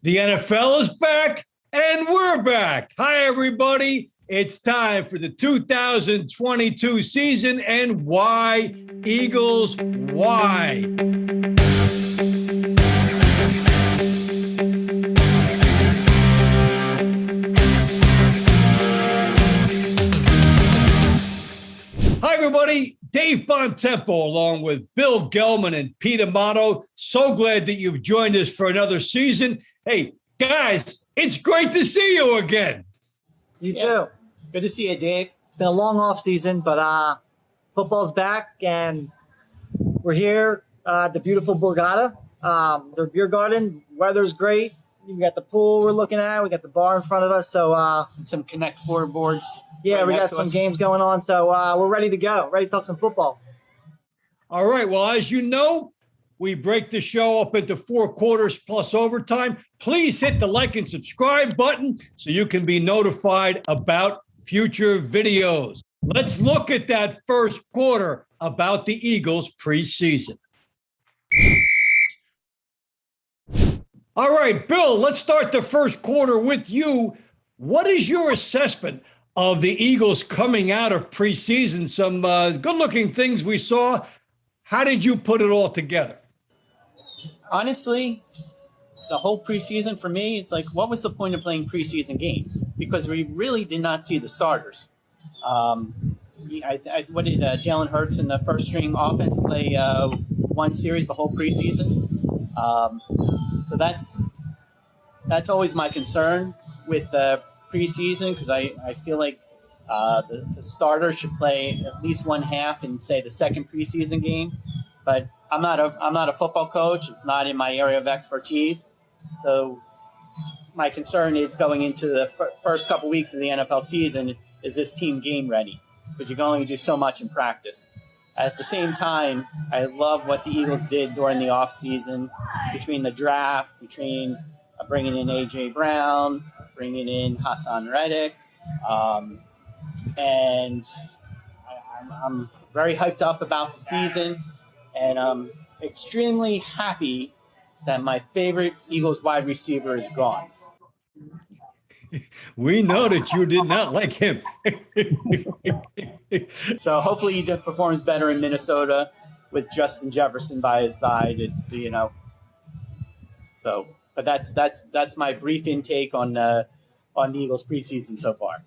The NFL is back, and we're back. Hi, everybody. It's time for the 2022 season, and why, Eagles, why? Hi, everybody. Dave Bontempo, along with Bill Gelman and Pete Amato. So glad that you've joined us for another season. Hey, guys, it's great to see you again. You too. Good to see you, Dave. Been a long off season, but football's back, and we're here at the beautiful Borgata. Their beer garden, weather's great. We got the pool we're looking at. We got the bar in front of us. So and some Connect Four boards. Yeah, right we got some games going on. So we're ready to go. Ready to talk some football. All right. Well, as you know, we break the show up into 4 quarters plus overtime. Please hit the like and subscribe button so you can be notified about future videos. Let's look at that first quarter about the Eagles preseason. All right, Bill, let's start the first quarter with you. What is your assessment of the Eagles coming out of preseason? Some good-looking things we saw. How did you put it all together? Honestly, the whole preseason for me, it's like, what was the point of playing preseason games? Because we really did not see the starters. What did Jalen Hurts in the first string offense play one series the whole preseason? So that's always my concern with the preseason, because I feel like the starter should play at least one half in, say, the second preseason game. But I'm not a football coach. It's not in my area of expertise. So my concern is going into the first couple weeks of the NFL season, is this team game ready? Because you can only do so much in practice. At the same time, I love what the Eagles did during the offseason, between the draft, between bringing in A.J. Brown, bringing in Hassan Reddick. And I'm very hyped up about the season, and I'm extremely happy that my favorite Eagles wide receiver is gone. We know that you did not like him. So hopefully he performs better in Minnesota with Justin Jefferson by his side. It's, so, but that's my brief intake on the Eagles preseason so far.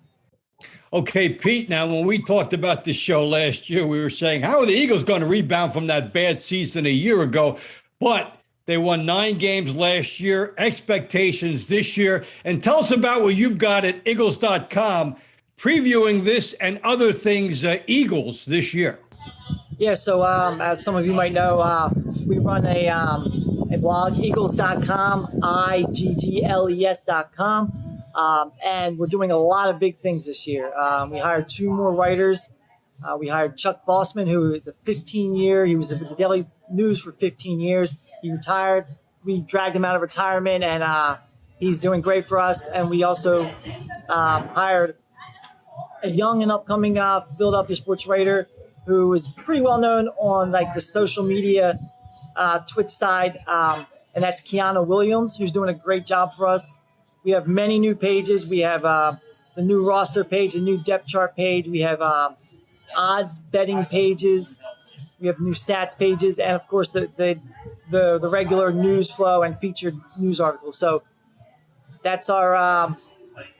Okay, Pete, now when we talked about this show last year, we were saying, how are the Eagles going to rebound from that bad season a year ago? But they won 9 games last year, expectations this year. And tell us about what you've got at Eagles.com, previewing this and other things Eagles this year. Yeah, so as some of you might know, we run a blog, Eagles.com, IGGLES.com. And we're doing a lot of big things this year. We hired 2 more writers. We hired Chuck Bossman, who is a 15-year. He was with the Daily News for 15 years. He retired. We dragged him out of retirement, and he's doing great for us. And we also hired a young and upcoming Philadelphia sports writer who is pretty well known on like the social media Twitch side, and that's Keanu Williams, who's doing a great job for us. We have many new pages. We have the new roster page, the new depth chart page. We have odds betting pages. We have new stats pages, and of course the regular news flow and featured news articles. So that's our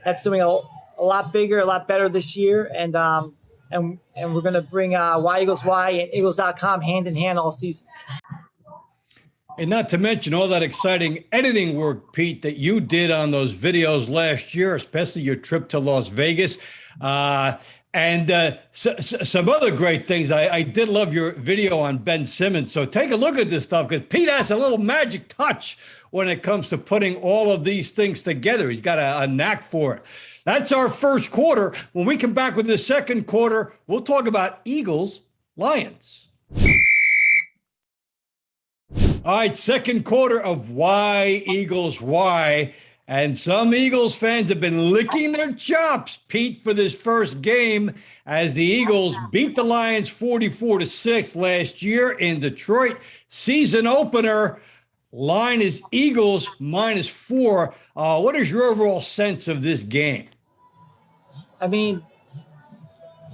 that's doing a lot bigger, a lot better this year, and we're going to bring Why Eagles Why and Eagles.com hand in hand all season. And not to mention all that exciting editing work, Pete, that you did on those videos last year, especially your trip to Las Vegas. And some other great things. I did love your video on Ben Simmons. So take a look at this stuff, because Pete has a little magic touch when it comes to putting all of these things together. He's got a knack for it. That's our first quarter. When we come back with the second quarter, we'll talk about Eagles, Lions. All right, second quarter of Why Eagles Why. And some Eagles fans have been licking their chops, Pete, for this first game as the Eagles beat the Lions 44-6 last year in Detroit. Season opener. Line is Eagles -4. What is your overall sense of this game? I mean,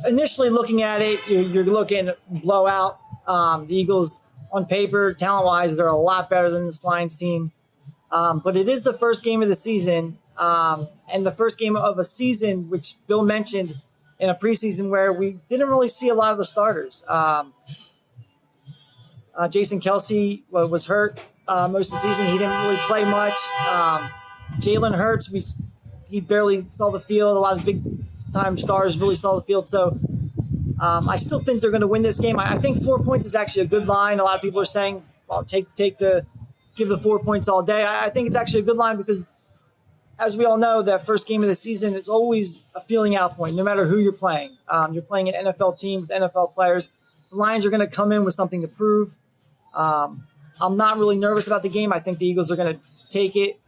initially looking at it, you're looking at blowout. The Eagles, on paper, talent-wise, they're a lot better than this Lions team. But it is the first game of the season, and the first game of a season, which Bill mentioned in a preseason where we didn't really see a lot of the starters. Jason Kelsey was hurt most of the season. He didn't really play much. Jalen Hurts, he barely saw the field. A lot of big-time stars really saw the field. So I still think they're going to win this game. I think 4 points is actually a good line. A lot of people are saying, well, give the 4 points all day. I think it's actually a good line because, as we all know, that first game of the season, it's always a feeling out point, no matter who you're playing. You're playing an NFL team with NFL players. The Lions are going to come in with something to prove. I'm not really nervous about the game. I think the Eagles are going to take it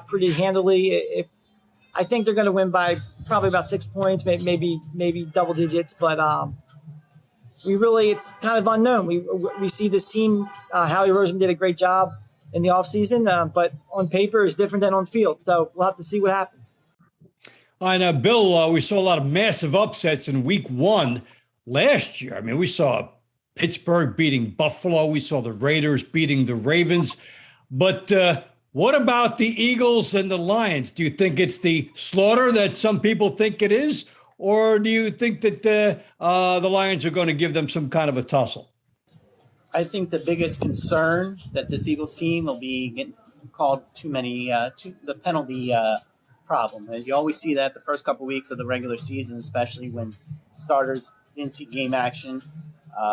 pretty handily. I think they're going to win by probably about 6 points, maybe double digits. But it's kind of unknown. We see this team. Howie Roseman did a great job in the offseason, but on paper is different than on field. So we'll have to see what happens. I know, Bill, we saw a lot of massive upsets in week 1 last year. I mean, we saw Pittsburgh beating Buffalo. We saw the Raiders beating the Ravens. But what about the Eagles and the Lions? Do you think it's the slaughter that some people think it is? Or do you think that the Lions are going to give them some kind of a tussle? I think the biggest concern that this Eagles team will be getting called the penalty problem. And you always see that the first couple weeks of the regular season, especially when starters didn't see game action,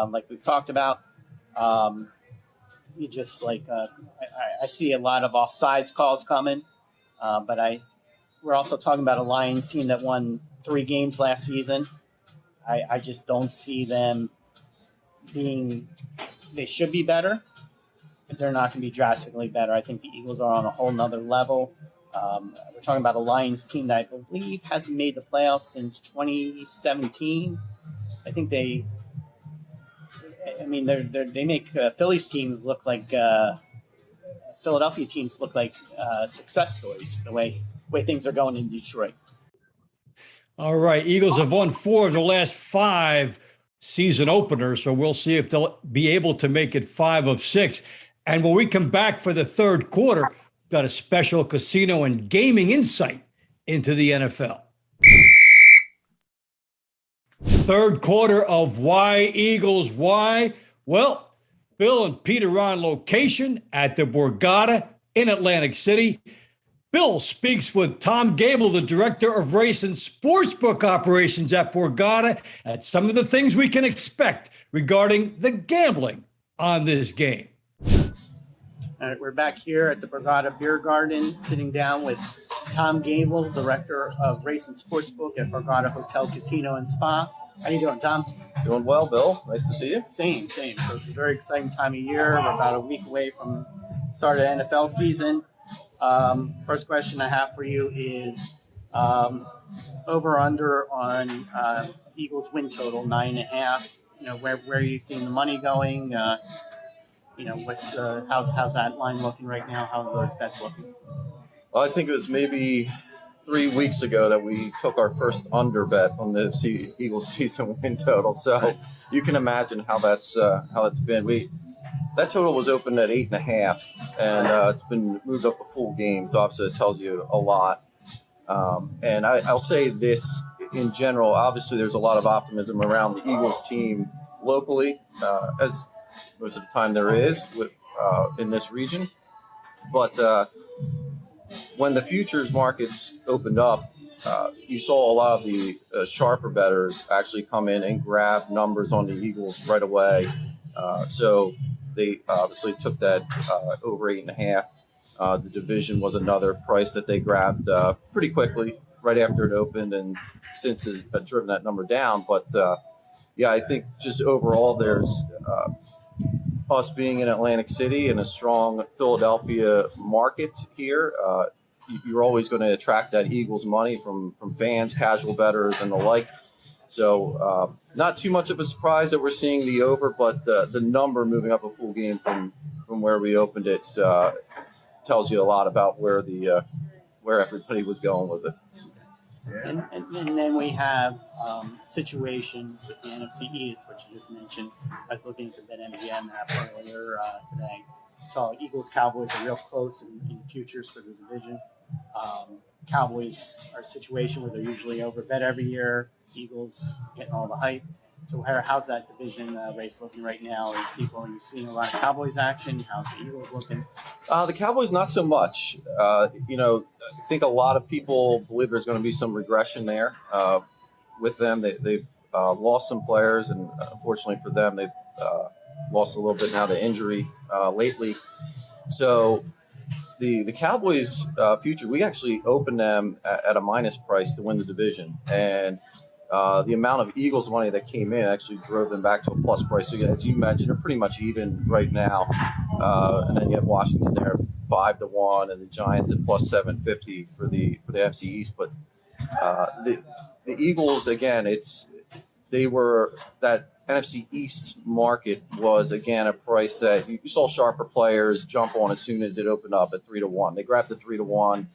like we've talked about. You just I see a lot of offsides calls coming, but we're also talking about a Lions team that won 3 games last season. I just don't see them being. They should be better, but they're not going to be drastically better. I think the Eagles are on a whole nother level. We're talking about a Lions team that I believe hasn't made the playoffs since 2017. I think they make Phillies teams look like Philadelphia teams look like success stories. The way things are going in Detroit. All right, Eagles have won 4 of the last 5 season openers, so we'll see if they'll be able to make it 5 of 6. And when we come back for the third quarter, we've got a special casino and gaming insight into the NFL. Third quarter of Why Eagles Why? Well, Bill and Pete are on location at the Borgata in Atlantic City. Bill speaks with Tom Gable, the director of Race and Sportsbook operations at Borgata, at some of the things we can expect regarding the gambling on this game. All right, we're back here at the Borgata Beer Garden, sitting down with Tom Gable, director of Race and Sportsbook at Borgata Hotel, Casino, and Spa. How you doing, Tom? Doing well, Bill. Nice to see you. Same. So it's a very exciting time of year. We're about a week away from the start of the NFL season. First question I have for you is over under on Eagles win total 9.5. You know, where are you seeing the money going? What's how's that line looking right now? How are those bets looking? Well, I think it was maybe 3 weeks ago that we took our first under bet on the Eagles season win total. So you can imagine how that's been. That total was opened at 8.5, and it's been moved up a full game. So obviously it tells you a lot. And I'll say this in general. Obviously, there's a lot of optimism around the Eagles team locally, as most of the time there is in this region. But when the futures markets opened up, you saw a lot of the sharper bettors actually come in and grab numbers on the Eagles right away. So they obviously took that over 8.5. The division was another price that they grabbed pretty quickly right after it opened, and since it's driven that number down. But I think just overall there's us being in Atlantic City and a strong Philadelphia market here. You're always going to attract that Eagles money from fans, casual bettors, and the like. So not too much of a surprise that we're seeing the over, but the number moving up a full game from where we opened it tells you a lot about where everybody was going with it. And then we have situation with the NFC East, which you just mentioned. I was looking at the BetMGM app earlier today. So Eagles Cowboys are real close in futures for the division. Cowboys are a situation where they're usually over bet every year. Eagles getting all the hype. So how's that division race looking right now? Are you seeing a lot of Cowboys action? How's the Eagles looking? The Cowboys, not so much. I think a lot of people believe there's going to be some regression there with them. They've lost some players, and unfortunately for them, they've lost a little bit now to injury lately. So the Cowboys' future, we actually opened them at a minus price to win the division, and the amount of Eagles money that came in actually drove them back to a plus price. So as you mentioned, they're pretty much even right now. And then you have Washington there 5-1, and the Giants at plus 750 for the NFC East. But the Eagles, again, they were that NFC East market was again a price that you saw sharper players jump on as soon as it opened up at 3-1. They grabbed the 3-1,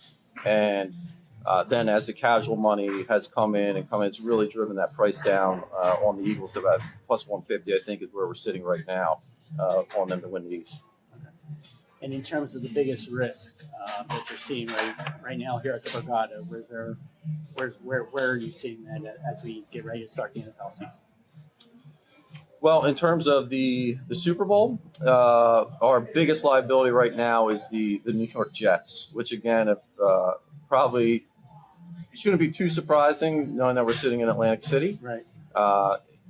and then as the casual money has come in, it's really driven that price down on the Eagles to about plus 150. I think is where we're sitting right now on them to win the East. And in terms of the biggest risk that you're seeing right now here at the Borgata, where are you seeing that as we get ready to start the NFL season? Well, in terms of the Super Bowl, our biggest liability right now is the New York Jets, which again, if probably shouldn't be too surprising, knowing that we're sitting in Atlantic City. Right.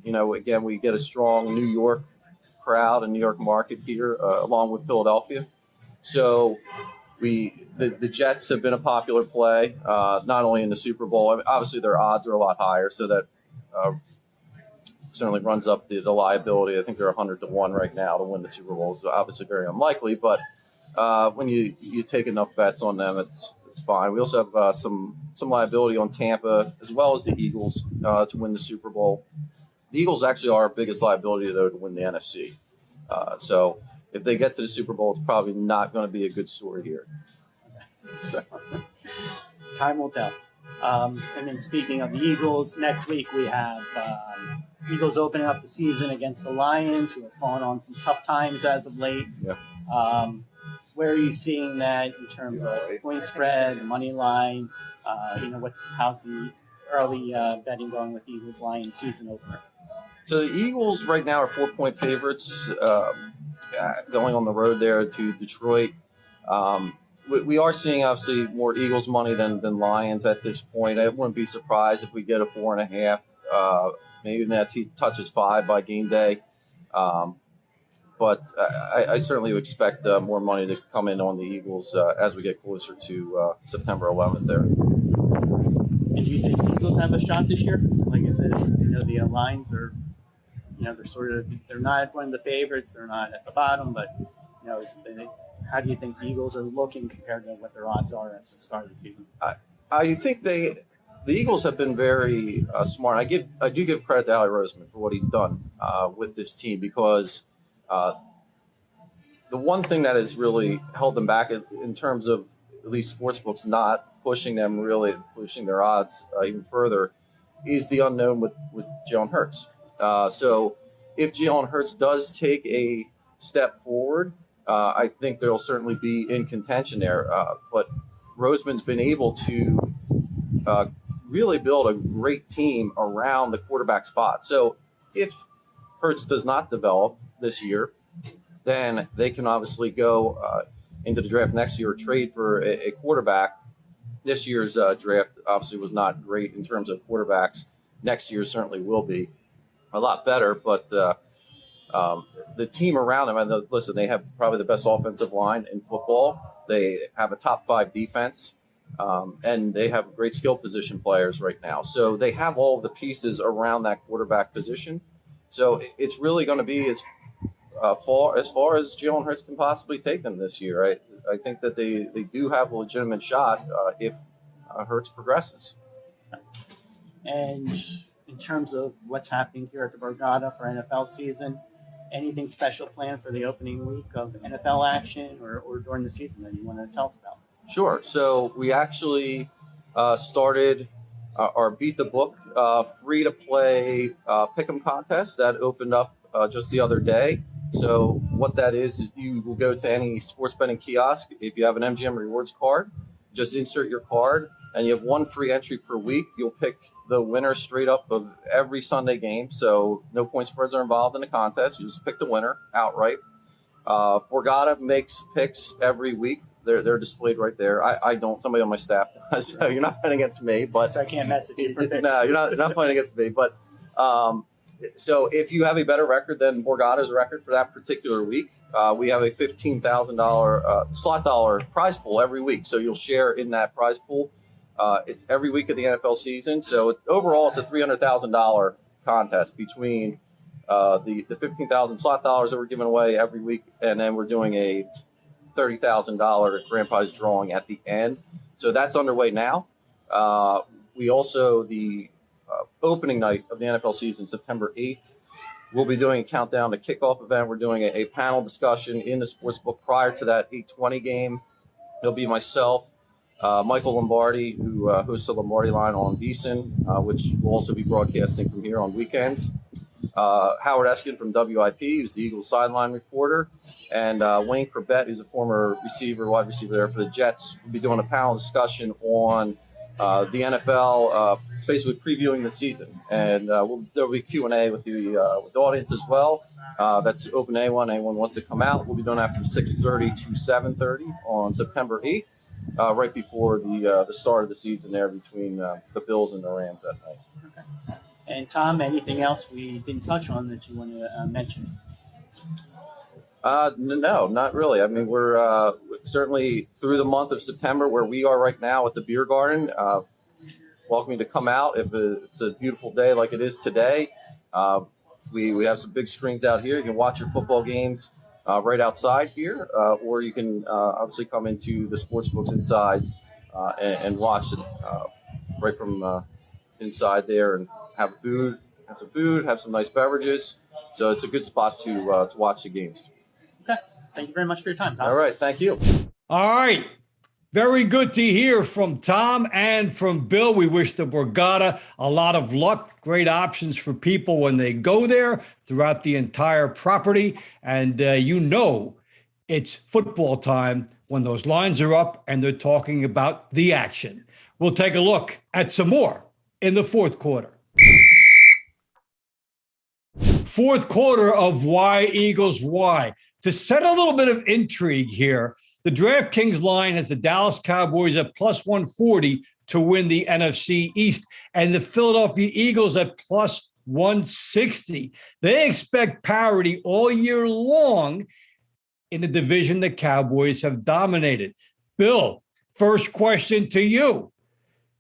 Again, we get a strong New York crowd and New York market here, along with Philadelphia. So the Jets have been a popular play, not only in the Super Bowl. I mean, obviously, their odds are a lot higher, so that certainly runs up the liability. I think they're 100-1 right now to win the Super Bowl. So obviously very unlikely, but when you take enough bets on them, it's fine. We also have some liability on Tampa as well as the Eagles to win the Super Bowl. The Eagles actually are our biggest liability, though, to win the NFC. So if they get to the Super Bowl, it's probably not going to be a good story here. So time will tell. And then speaking of the Eagles, next week we have Eagles opening up the season against the Lions, who have fallen on some tough times as of late. Yeah. Where are you seeing that in terms of point spread, money line? How's the early betting going with the Eagles Lions season opener? So the Eagles right now are 4-point favorites going on the road there to Detroit. We are seeing obviously more Eagles money than Lions at this point. I wouldn't be surprised if we get a 4.5, maybe that touches 5 by game day. But I certainly would expect more money to come in on the Eagles as we get closer to September 11th there. And do you think the Eagles have a shot this year? Like, is it, the Lions are, they're not one of the favorites. They're not at the bottom, but, how do you think the Eagles are looking compared to what their odds are at the start of the season? I think the Eagles have been very smart. I do give credit to Ali Roseman for what he's done with this team, because the one thing that has really held them back in terms of at least sportsbooks not pushing their odds even further is the unknown with Jalen Hurts. So if Jalen Hurts does take a step forward, I think they'll certainly be in contention there. But Roseman's been able to really build a great team around the quarterback spot. So if Hurts does not develop this year, then they can obviously go into the draft next year or trade for a quarterback. This year's draft obviously was not great in terms of quarterbacks. Next year certainly will be a lot better, but the team around them, listen, they have probably the best offensive line in football. They have a top 5 defense, and they have great skill position players right now. So they have all of the pieces around that quarterback position. So it's really going to be as far as Jalen Hurts can possibly take them this year. I think that they do have a legitimate shot if Hurts progresses. And in terms of what's happening here at the Borgata for NFL season, anything special planned for the opening week of NFL action or during the season that you want to tell us about? Sure. So we actually started our Beat the Book free to play pick'em contest that opened up just the other day. So what that is you will go to any sports betting kiosk. If you have an MGM Rewards card, just insert your card, and you have one free entry per week. You'll pick the winner straight up of every Sunday game. So no point spreads are involved in the contest. You just pick the winner outright. Borgata makes picks every week. They're displayed right there. I don't. Somebody on my staff does. So you're not fighting against me, but So I can't message you for picks. no, you're not fighting against me. But so if you have a better record than Borgata's record for that particular week, we have a $15,000 slot dollar prize pool every week. So you'll share in that prize pool. It's every week of the NFL season. So overall, it's a $300,000 contest between the 15,000 slot dollars that we're giving away every week, and then we're doing a $30,000 grand prize drawing at the end. So that's underway now. We also, the opening night of the NFL season, September 8th, we'll be doing a countdown to kickoff event. We're doing a panel discussion in the sportsbook prior to that 8:20 game. It'll be myself, Michael Lombardi, who hosts the Lombardi Line on VSiN, which will also be broadcasting from here on weekends. Howard Eskin from WIP, who's the Eagles sideline reporter, and Wayne Corbett, who's a former wide receiver there for the Jets. We'll be doing a panel discussion on the NFL, basically previewing the season, and there'll be Q&A with the audience as well. That's open to anyone wants to come out. We'll be doing after 6:30 to 7:30 on September 8th, right before the start of the season there between the Bills and the Rams that night. Okay. And Tom, anything else we didn't touch on that you want to mention? No, not really. I mean, we're certainly through the month of September, where we are right now at the Beer Garden. Welcome you to come out if it's a beautiful day like it is today. We have some big screens out here. You can watch your football games right outside here, or you can obviously come into the sports books inside and watch it right from inside there, and have some food, have some nice beverages. So it's a good spot to watch the games. Okay. Thank you very much for your time, Tom. All right. Thank you. All right. Very good to hear from Tom and from Bill. We wish the Borgata a lot of luck. Great options for people when they go there throughout the entire property. And it's football time when those lines are up and they're talking about the action. We'll take a look at some more in the fourth quarter. Fourth quarter of Why Eagles Why. To set a little bit of intrigue here, the DraftKings line has the Dallas Cowboys at plus 140 to win the NFC East, and the Philadelphia Eagles at plus 160. They expect parity all year long in the division the Cowboys have dominated. Bill, first question to you.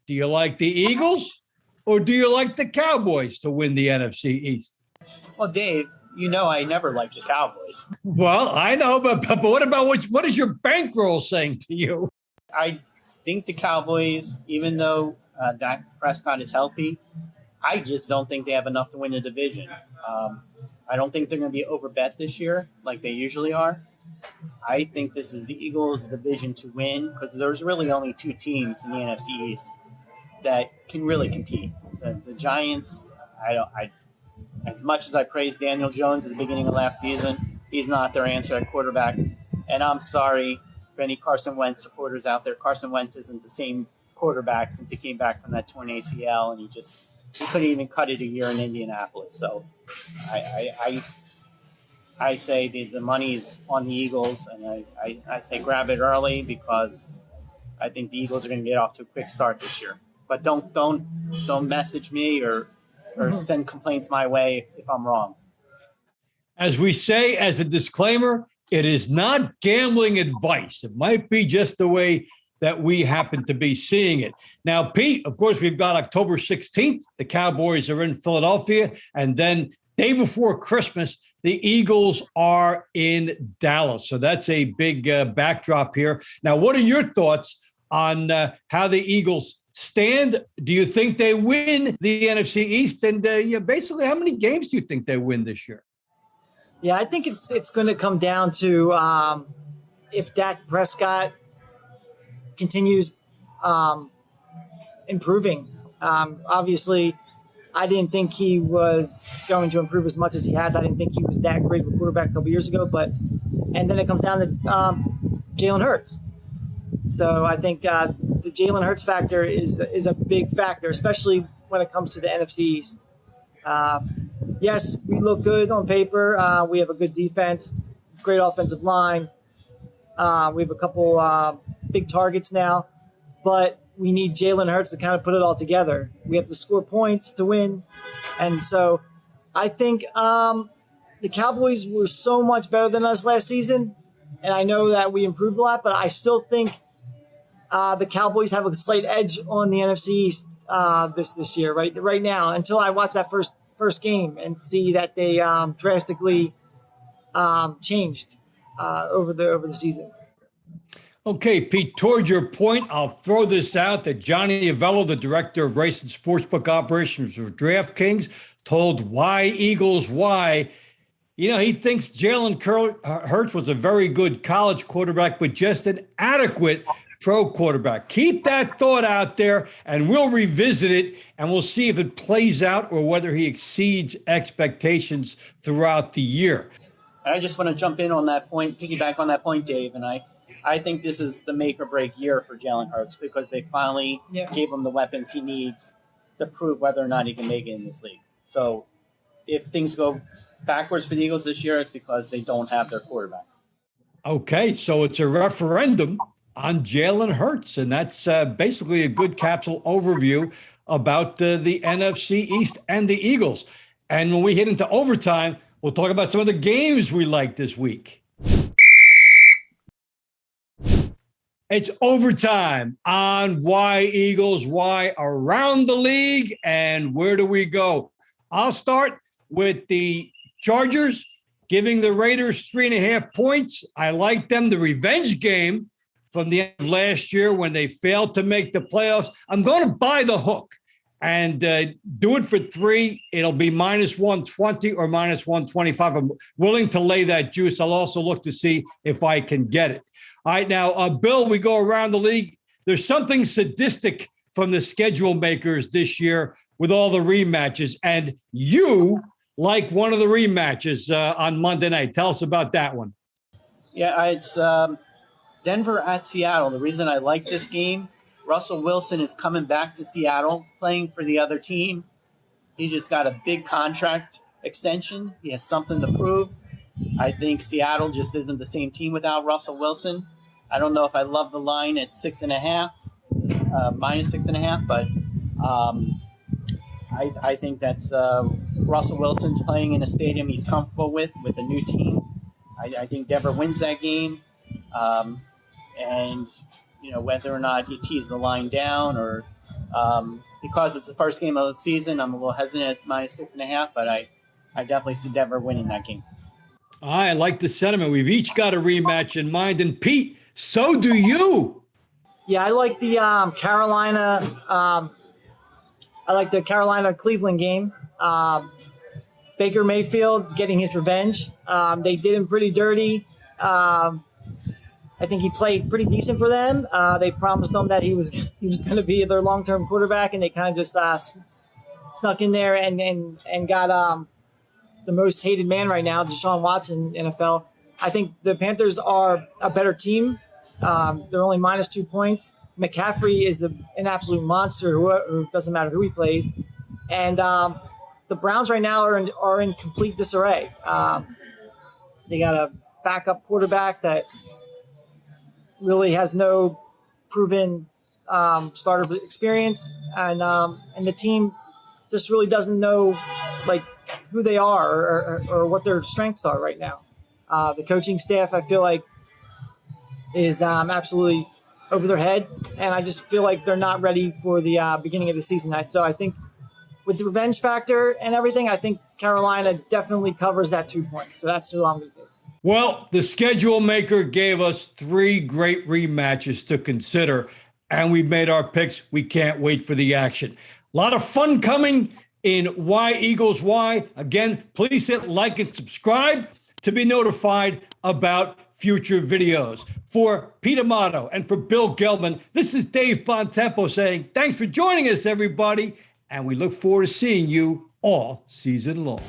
Do you like the Eagles or do you like the Cowboys to win the NFC East? Well, Dave, I never liked the Cowboys. Well, I know, but what about what is your bankroll saying to you? I think the Cowboys, even though Dak Prescott is healthy, I just don't think they have enough to win the division. I don't think they're going to be overbet this year like they usually are. I think this is the Eagles' division to win because there's really only two teams in the NFC East that can really compete. The Giants, as much as I praised Daniel Jones at the beginning of last season, he's not their answer at quarterback. And I'm sorry for any Carson Wentz supporters out there. Carson Wentz isn't the same quarterback since he came back from that torn ACL, and he couldn't even cut it a year in Indianapolis. So I say the money is on the Eagles, and I say grab it early because I think the Eagles are going to get off to a quick start this year. But don't message me or send complaints my way if I'm wrong. As we say, as a disclaimer, it is not gambling advice. It might be just the way that we happen to be seeing it. Now, Pete, of course, we've got October 16th. The Cowboys are in Philadelphia. And then day before Christmas, the Eagles are in Dallas. So that's a big backdrop here. Now, what are your thoughts on how the Eagles stand? Do you think they win the NFC East? And basically, how many games do you think they win this year? Yeah, I think it's going to come down to if Dak Prescott continues improving. Obviously, I didn't think he was going to improve as much as he has. I didn't think he was that great of a quarterback a couple years ago. And then it comes down to Jalen Hurts. So I think the Jalen Hurts factor is a big factor, especially when it comes to the NFC East. Yes, we look good on paper. We have a good defense, great offensive line. We have a couple big targets now, but we need Jalen Hurts to kind of put it all together. We have to score points to win. And so I think the Cowboys were so much better than us last season, and I know that we improved a lot, but I still think the Cowboys have a slight edge on the NFC East this year, right now, until I watch that first game and see that they drastically changed over the season. Okay, Pete, toward your point, I'll throw this out that Johnny Avello, the director of Race and Sportsbook Operations for DraftKings, told Why Eagles Why. He thinks Jalen Hurts was a very good college quarterback, but just an adequate pro quarterback. Keep that thought out there, and we'll revisit it, and we'll see if it plays out or whether he exceeds expectations throughout the year. I just want to jump in on that point, piggyback on that point, Dave, and I think this is the make or break year for Jalen Hurts because they finally gave him the weapons he needs to prove whether or not he can make it in this league. So if things go backwards for the Eagles this year, it's because they don't have their quarterback. Okay, so it's a referendum on Jalen Hurts, and that's basically a good capsule overview about the NFC East and the Eagles. And when we hit into overtime, we'll talk about some of the games we like this week. It's overtime on Why Eagles Why around the league, and where do we go? I'll start with the Chargers giving the Raiders 3.5 points. I like them. The revenge game from the end of last year when they failed to make the playoffs. I'm going to buy the hook and do it for 3. It'll be -120 or -125. I'm willing to lay that juice. I'll also look to see if I can get it. All right, now, Bill, we go around the league. There's something sadistic from the schedule makers this year with all the rematches, and you like one of the rematches on Monday night. Tell us about that one. Yeah, it's Denver at Seattle. The reason I like this game, Russell Wilson is coming back to Seattle, playing for the other team. He just got a big contract extension. He has something to prove. I think Seattle just isn't the same team without Russell Wilson. I don't know if I love the line at -6.5, but I think that's Russell Wilson's playing in a stadium he's comfortable with a new team. I think Denver wins that game. And, whether or not he tees the line down or because it's the first game of the season, I'm a little hesitant at -6.5, but I definitely see Denver winning that game. I like the sentiment. We've each got a rematch in mind. And Pete, so do you. Yeah, I like the Carolina-Cleveland game. Baker Mayfield's getting his revenge. They did him pretty dirty. I think he played pretty decent for them. They promised him that he was going to be their long-term quarterback, and they kind of just snuck in there and got the most hated man right now, Deshaun Watson, NFL. I think the Panthers are a better team. They're only -2 points. McCaffrey is an absolute monster who doesn't matter who he plays. And the Browns right now are in complete disarray. They got a backup quarterback that really has no proven starter experience, and the team just really doesn't know who they are or what their strengths are right now. The coaching staff, I feel like, is absolutely over their head, and I just feel like they're not ready for the beginning of the season. So I think with the revenge factor and everything, I think Carolina definitely covers that 2 points. So that's who I'm going to take. Well, the schedule maker gave us 3 great rematches to consider, and we made our picks. We can't wait for the action. A lot of fun coming in Why Eagles Why. Again, please hit like and subscribe. to be notified about future videos. For Pete Amato and for Bill Gelman, this is Dave Bontempo saying thanks for joining us, everybody, and we look forward to seeing you all season long.